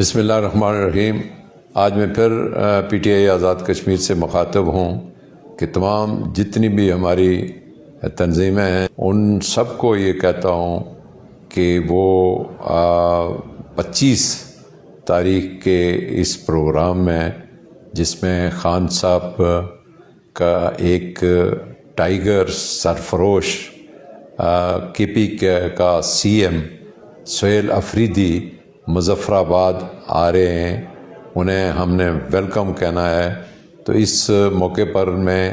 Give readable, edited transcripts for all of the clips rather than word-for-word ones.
بسم اللہ الرحمن الرحیم۔ آج میں پھر P T I Azad Kashmir سے مخاطب ہوں کہ تمام جتنی بھی ہماری تنظیمیں ہیں ان سب کو یہ کہتا ہوں کہ وہ 25 تاریخ کے اس پروگرام میں، جس میں خان صاحب کا ایک ٹائیگر سرفروش کے پی کا سی ایم سہیل افریدی مظفر آباد آ رہے ہیں، انہیں ہم نے ویلکم کہنا ہے۔ تو اس موقع پر میں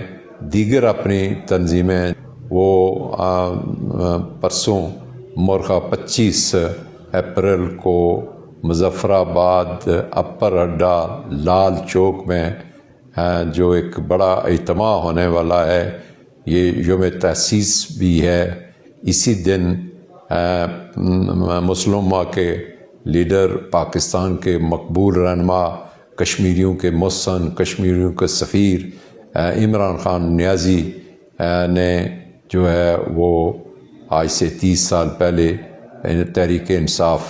دیگر اپنی تنظیمیں وہ پرسوں مورخہ 25 اپریل کو مظفر آباد اپر اڈا لال چوک میں جو ایک بڑا اجتماع ہونے والا ہے، یہ یوم تاسیس بھی ہے۔ اسی دن مسلم امہ کے لیڈر، پاکستان کے مقبول رہنما، کشمیریوں کے محسن، کشمیریوں کے سفیر عمران خان نیازی نے جو ہے وہ آج سے 30 سال پہلے تحریک انصاف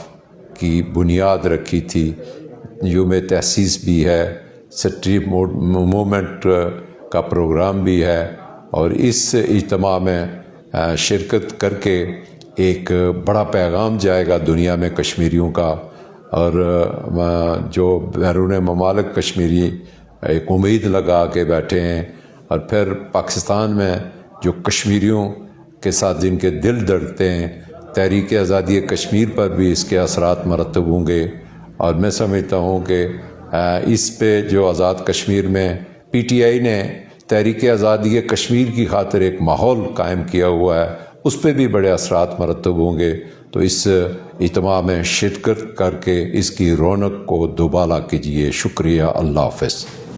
کی بنیاد رکھی تھی۔ یوم تاسیس بھی ہے، اسٹریٹ موومنٹ کا پروگرام بھی ہے، اور اس اجتماع میں شرکت کر کے ایک بڑا پیغام جائے گا دنیا میں کشمیریوں کا، اور جو بیرون ممالک کشمیری ایک امید لگا کے بیٹھے ہیں، اور پھر پاکستان میں جو کشمیریوں کے ساتھ جن کے دل دھڑکتے ہیں، تحریک آزادی کشمیر پر بھی اس کے اثرات مرتب ہوں گے۔ اور میں سمجھتا ہوں کہ اس پہ جو آزاد کشمیر میں پی ٹی آئی نے تحریک آزادی کشمیر کی خاطر ایک ماحول قائم کیا ہوا ہے، اس پہ بھی بڑے اثرات مرتب ہوں گے۔ تو اس اجتماع میں شرکت کر کے اس کی رونق کو دوبالا کیجیے۔ شکریہ، اللہ حافظ۔